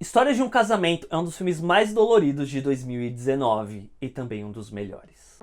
História de um Casamento é um dos filmes mais doloridos de 2019 e também um dos melhores.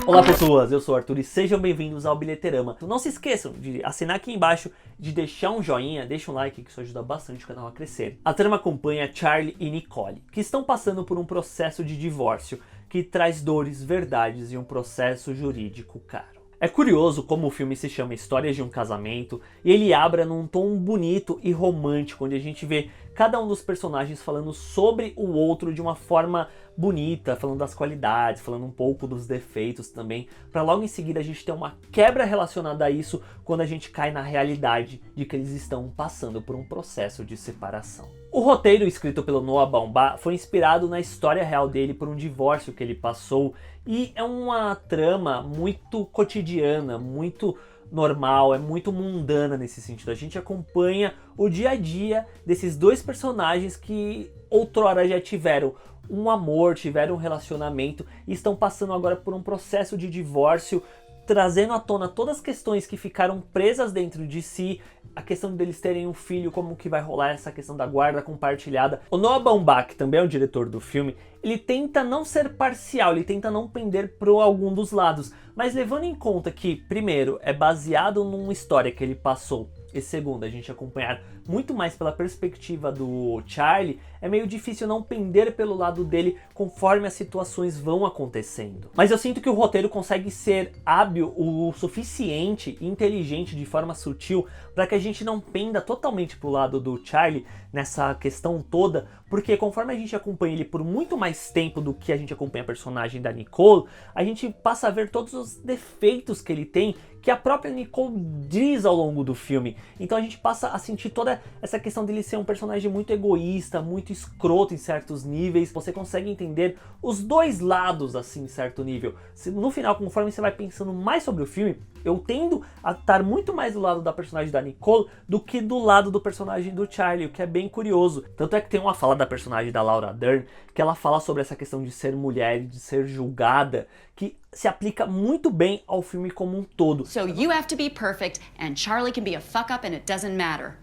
Olá pessoas, eu sou o Arthur e sejam bem-vindos ao Bilheterama. Não se esqueçam de assinar aqui embaixo, de deixar um joinha, deixa um like que isso ajuda bastante o canal a crescer. A trama acompanha Charlie e Nicole, que estão passando por um processo de divórcio que traz dores, verdades e um processo jurídico caro. É curioso como o filme se chama Histórias de um Casamento e ele abre num tom bonito e romântico, onde a gente vê cada um dos personagens falando sobre o outro de uma forma bonita, falando das qualidades, falando um pouco dos defeitos também, para logo em seguida a gente ter uma quebra relacionada a isso quando a gente cai na realidade de que eles estão passando por um processo de separação. O roteiro escrito pelo Noah Baumbach foi inspirado na história real dele por um divórcio que ele passou e é uma trama muito cotidiana, muito normal, é muito mundana nesse sentido. A gente acompanha o dia a dia desses dois personagens que outrora já tiveram um amor, tiveram um relacionamento e estão passando agora por um processo de divórcio, trazendo à tona todas as questões que ficaram presas dentro de si, a questão deles terem um filho, como que vai rolar essa questão da guarda compartilhada. O Noah Baumbach, que também é o diretor do filme, ele tenta não ser parcial, ele tenta não pender para algum dos lados, mas levando em conta que, primeiro, é baseado numa história que ele passou, e segundo, a gente acompanhar muito mais pela perspectiva do Charlie, é meio difícil não pender pelo lado dele conforme as situações vão acontecendo. Mas eu sinto que o roteiro consegue ser hábil o suficiente e inteligente de forma sutil para que a gente não penda totalmente pro lado do Charlie nessa questão toda, porque conforme a gente acompanha ele por muito mais tempo do que a gente acompanha a personagem da Nicole, a gente passa a ver todos os defeitos que ele tem, que a própria Nicole diz ao longo do filme. Então a gente passa a sentir toda essa questão dele ser um personagem muito egoísta, muito escroto em certos níveis. Você consegue entender os dois lados assim em certo nível. No final, conforme você vai pensando mais sobre o filme, eu tendo a estar muito mais do lado da personagem da Nicole do que do lado do personagem do Charlie, o que é bem curioso. Tanto é que tem uma fala da personagem da Laura Dern, que ela fala sobre essa questão de ser mulher e de ser julgada, que se aplica muito bem ao filme como um todo. So you have to be perfect and Charlie can be a fuck up and it doesn't matter.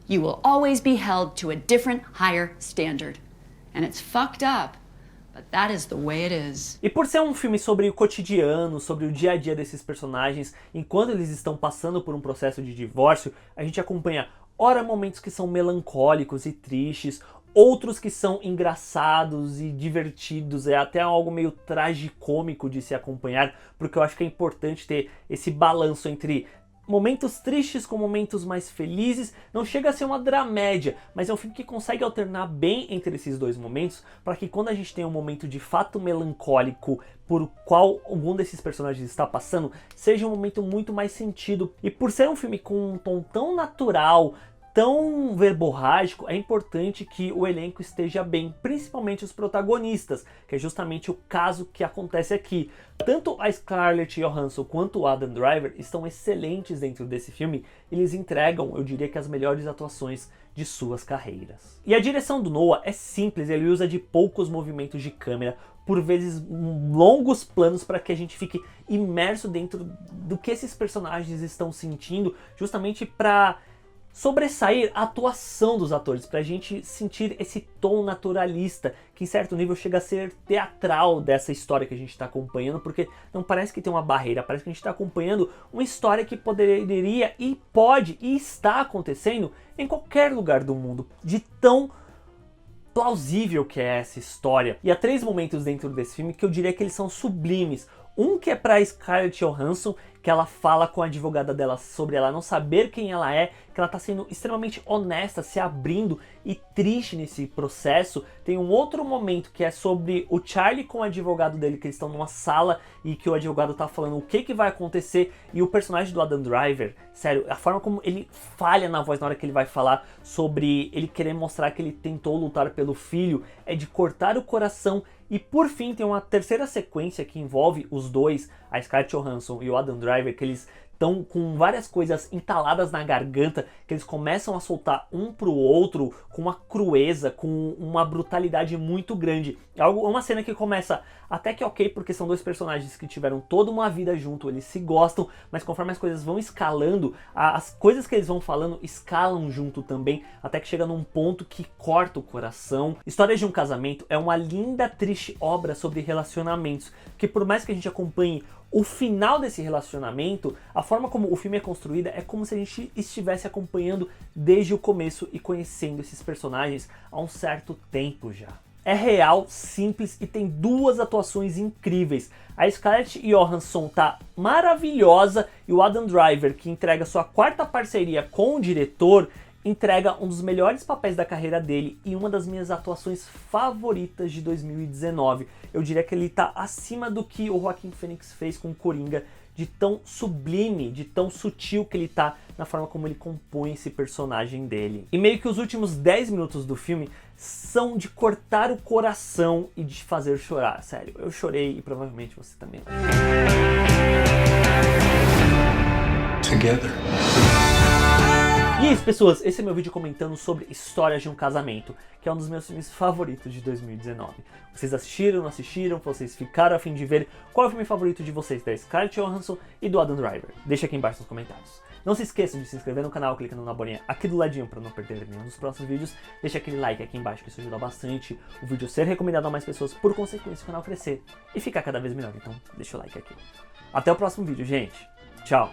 You will always be held to a different, higher standard. And it's fucked up, but that is the way it is. E por ser um filme sobre o cotidiano, sobre o dia a dia desses personagens, enquanto eles estão passando por um processo de divórcio, a gente acompanha ora momentos que são melancólicos e tristes, outros que são engraçados e divertidos, é até algo meio tragicômico de se acompanhar, porque eu acho que é importante ter esse balanço entre momentos tristes com momentos mais felizes. Não chega a ser uma dramédia, mas é um filme que consegue alternar bem entre esses dois momentos, para que quando a gente tem um momento de fato melancólico por qual algum desses personagens está passando, seja um momento muito mais sentido. E por ser um filme com um tom tão natural, tão verborrágico, é importante que o elenco esteja bem, principalmente os protagonistas, que é justamente o caso que acontece aqui. Tanto a Scarlett Johansson quanto o Adam Driver estão excelentes dentro desse filme, eles entregam, eu diria que as melhores atuações de suas carreiras. E a direção do Noah é simples, ele usa de poucos movimentos de câmera, por vezes longos planos, para que a gente fique imerso dentro do que esses personagens estão sentindo, justamente para sobressair a atuação dos atores, pra gente sentir esse tom naturalista, que em certo nível chega a ser teatral dessa história que a gente está acompanhando, porque não parece que tem uma barreira, parece que a gente está acompanhando uma história que poderia e pode e está acontecendo em qualquer lugar do mundo, de tão plausível que é essa história. E há três momentos dentro desse filme que eu diria que eles são sublimes. Um que é pra Scarlett Johansson, que ela fala com a advogada dela sobre ela não saber quem ela é, que ela tá sendo extremamente honesta, se abrindo e triste nesse processo. Tem um outro momento que é sobre o Charlie com o advogado dele, que eles estão numa sala e que o advogado tá falando o que vai acontecer, e o personagem do Adam Driver, sério, a forma como ele falha na voz na hora que ele vai falar sobre ele querer mostrar que ele tentou lutar pelo filho, é de cortar o coração. E por fim tem uma terceira sequência que envolve os dois, a Scarlett Johansson e o Adam Driver, que eles estão com várias coisas entaladas na garganta, que eles começam a soltar um pro outro com uma crueza, com uma brutalidade muito grande. É uma cena que começa até que ok, porque são dois personagens que tiveram toda uma vida junto, eles se gostam, mas conforme as coisas vão escalando, as coisas que eles vão falando escalam junto também, até que chega num ponto que corta o coração. Histórias de um Casamento é uma linda, triste obra sobre relacionamentos, que por mais que a gente acompanhe o final desse relacionamento, a forma como o filme é construída é como se a gente estivesse acompanhando desde o começo e conhecendo esses personagens há um certo tempo já. É real, simples e tem duas atuações incríveis. A Scarlett Johansson tá maravilhosa e o Adam Driver, que entrega sua quarta parceria com o diretor, entrega um dos melhores papéis da carreira dele e uma das minhas atuações favoritas de 2019. Eu diria que ele tá acima do que o Joaquin Phoenix fez com o Coringa, de tão sublime, de tão sutil que ele tá na forma como ele compõe esse personagem dele. E meio que os últimos 10 minutos do filme são de cortar o coração e de fazer chorar. Sério, eu chorei e provavelmente você também vai. Together. E é isso, pessoas, esse é meu vídeo comentando sobre Histórias de um Casamento, que é um dos meus filmes favoritos de 2019. Vocês assistiram, não assistiram? Vocês ficaram a fim de ver qual é o filme favorito de vocês, da Scarlett Johansson e do Adam Driver? Deixa aqui embaixo nos comentários. Não se esqueçam de se inscrever no canal, clicando na bolinha aqui do ladinho para não perder nenhum dos próximos vídeos. Deixa aquele like aqui embaixo, que isso ajuda bastante o vídeo ser recomendado a mais pessoas, por consequência o canal crescer e ficar cada vez melhor. Então deixa o like aqui. Até o próximo vídeo, gente. Tchau!